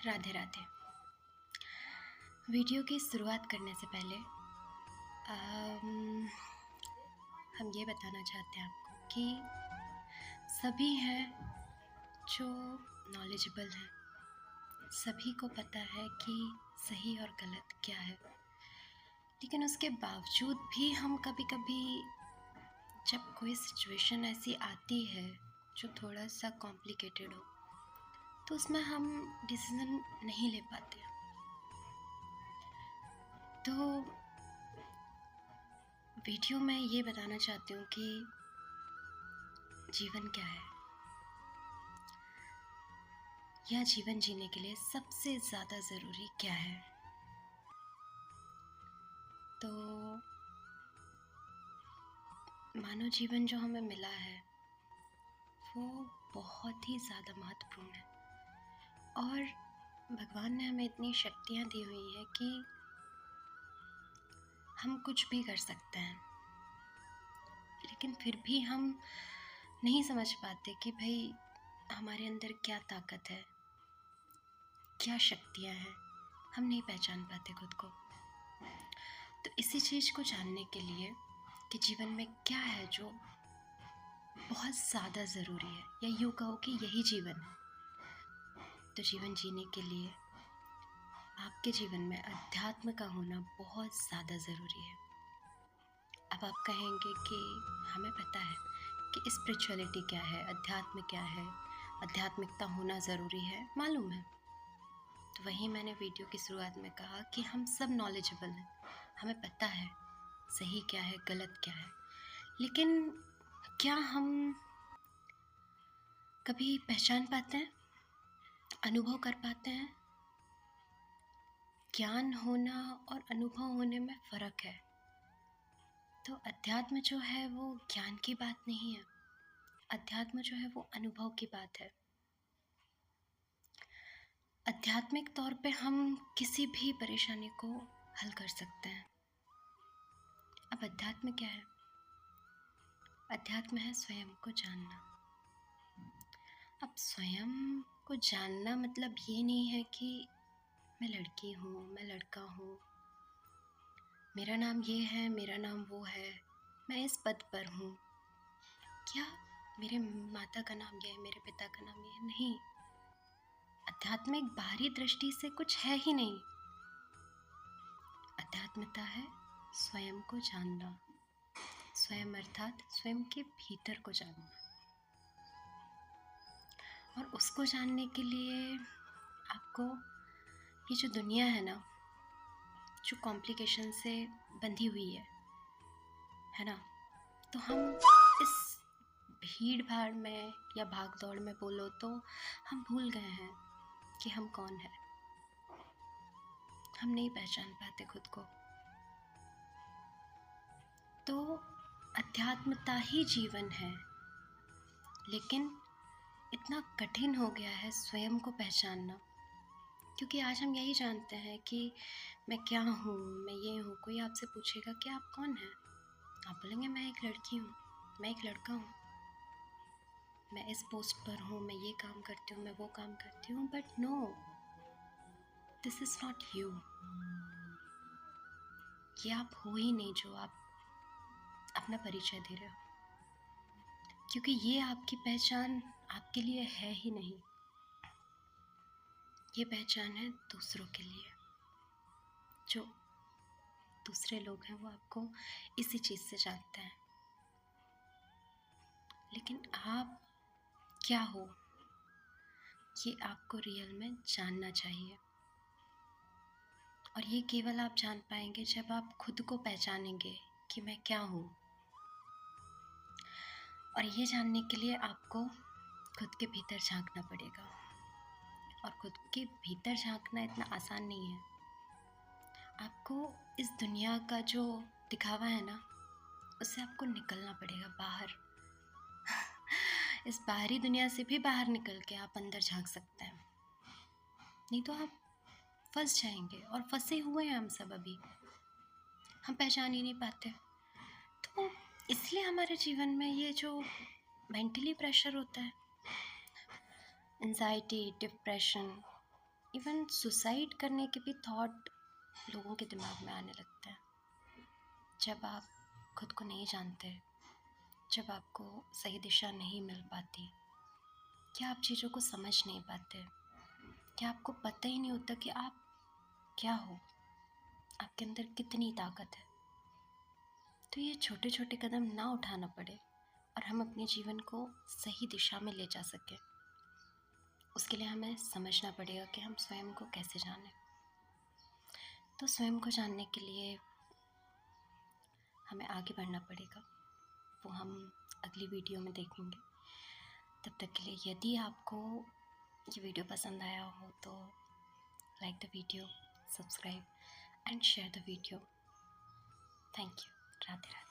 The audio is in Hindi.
राधे राधे। वीडियो की शुरुआत करने से पहले हम ये बताना चाहते हैं आपको कि सभी हैं जो नॉलेजेबल हैं, सभी को पता है कि सही और गलत क्या है, लेकिन उसके बावजूद भी हम कभी कभी जब कोई सिचुएशन ऐसी आती है जो थोड़ा सा कॉम्प्लिकेटेड हो तो उसमें हम डिसीज़न नहीं ले पाते। तो वीडियो में ये बताना चाहती हूँ कि जीवन क्या है, या जीवन जीने के लिए सबसे ज़्यादा ज़रूरी क्या है। तो मानव जीवन जो हमें मिला है वो बहुत ही ज़्यादा महत्वपूर्ण है, और भगवान ने हमें इतनी शक्तियाँ दी हुई है कि हम कुछ भी कर सकते हैं, लेकिन फिर भी हम नहीं समझ पाते कि भाई हमारे अंदर क्या ताकत है, क्या शक्तियाँ हैं। हम नहीं पहचान पाते खुद को। तो इसी चीज़ को जानने के लिए कि जीवन में क्या है जो बहुत ज़्यादा ज़रूरी है, या यूँ कहो कि यही जीवन है, तो जीवन जीने के लिए आपके जीवन में अध्यात्म का होना बहुत ज़्यादा ज़रूरी है। अब आप कहेंगे कि हमें पता है कि स्पिरिचुअलिटी क्या है, अध्यात्म क्या है, आध्यात्मिकता होना ज़रूरी है, मालूम है। तो वही मैंने वीडियो की शुरुआत में कहा कि हम सब नॉलेजेबल हैं, हमें पता है सही क्या है, गलत क्या है, लेकिन क्या हम कभी पहचान पाते हैं, अनुभव कर पाते हैं? ज्ञान होना और अनुभव होने में फ़र्क है। तो अध्यात्म जो है वो ज्ञान की बात नहीं है, अध्यात्म जो है वो अनुभव की बात है। आध्यात्मिक तौर पे हम किसी भी परेशानी को हल कर सकते हैं। अब अध्यात्म क्या है? अध्यात्म है स्वयं को जानना। अब स्वयं को जानना मतलब ये नहीं है कि मैं लड़की हूँ, मैं लड़का हूँ, मेरा नाम ये है, मेरा नाम वो है, मैं इस पद पर हूँ, क्या मेरे माता का नाम ये है, मेरे पिता का नाम ये है। नहीं, अध्यात्मिक बाहरी दृष्टि से कुछ है ही नहीं। अध्यात्मता है स्वयं को जानना, स्वयं अर्थात स्वयं के भीतर को जानना। और उसको जानने के लिए आपको ये जो दुनिया है ना, जो कॉम्प्लिकेशन से बंधी हुई है ना, तो हम इस भीड़ भाड़ में या भाग दौड़ में बोलो तो हम भूल गए हैं कि हम कौन हैं। हम नहीं पहचान पाते खुद को। तो अध्यात्मता ही जीवन है, लेकिन इतना कठिन हो गया है स्वयं को पहचानना, क्योंकि आज हम यही जानते हैं कि मैं क्या हूँ, मैं ये हूँ। कोई आपसे पूछेगा कि आप कौन हैं, आप बोलेंगे मैं एक लड़की हूँ, मैं एक लड़का हूँ, मैं इस पोस्ट पर हूँ, मैं ये काम करती हूँ, मैं वो काम करती हूँ। But no, this is not you. ये आप हो ही नहीं जो आप अपना परिचय दे रहे हो, क्योंकि ये आपकी पहचान आपके लिए है ही नहीं। ये पहचान है दूसरों के लिए। जो दूसरे लोग हैं वो आपको इसी चीज़ से जानते हैं, लेकिन आप क्या हो ये आपको रियल में जानना चाहिए। और ये केवल आप जान पाएंगे जब आप खुद को पहचानेंगे कि मैं क्या हूँ। और ये जानने के लिए आपको खुद के भीतर झांकना पड़ेगा, और खुद के भीतर झांकना इतना आसान नहीं है। आपको इस दुनिया का जो दिखावा है ना, उससे आपको निकलना पड़ेगा बाहर। इस बाहरी दुनिया से भी बाहर निकल के आप अंदर झांक सकते हैं, नहीं तो आप फंस जाएंगे। और फंसे हुए हैं हम सब अभी, हम पहचान ही नहीं पाते। तो इसलिए हमारे जीवन में ये जो मेंटली प्रेशर होता है, एंजाइटी, डिप्रेशन, इवन सुसाइड करने के भी थॉट लोगों के दिमाग में आने लगते हैं जब आप खुद को नहीं जानते, जब आपको सही दिशा नहीं मिल पाती, क्या आप चीज़ों को समझ नहीं पाते, क्या आपको पता ही नहीं होता कि आप क्या हो, आपके अंदर कितनी ताकत है। तो ये छोटे छोटे कदम ना उठाना पड़े और हम अपने जीवन को सही दिशा में ले जा सकें, उसके लिए हमें समझना पड़ेगा कि हम स्वयं को कैसे जानें। तो स्वयं को जानने के लिए हमें आगे बढ़ना पड़ेगा, वो हम अगली वीडियो में देखेंगे। तब तक के लिए यदि आपको ये वीडियो पसंद आया हो तो like the video, subscribe and share the video. Thank you. Radhe Radhe.